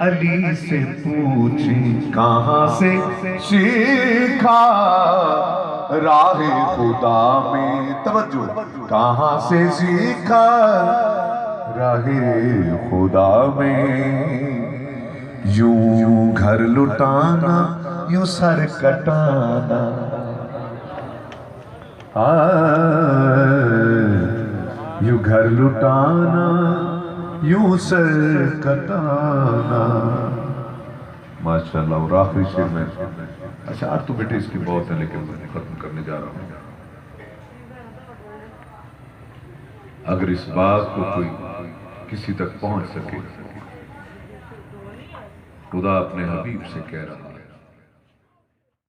अली से पूछी कहाँ से सीखा राहे खुदा में, तवज्जो, कहाँ से सीखा राहे खुदा में, यूं घर लुटाना यूं सर कटाना, यूं घर लुटाना यूं सर कटाना। माशाल्लाह। और आखिरी शेर में, अच्छा आज तो बेटे इसकी बहुत है लेकिन मैं खत्म करने जा रहा हूँ। अगर इस बात को कोई किसी तक पहुंच सके, खुदा अपने हबीब से कह रहा है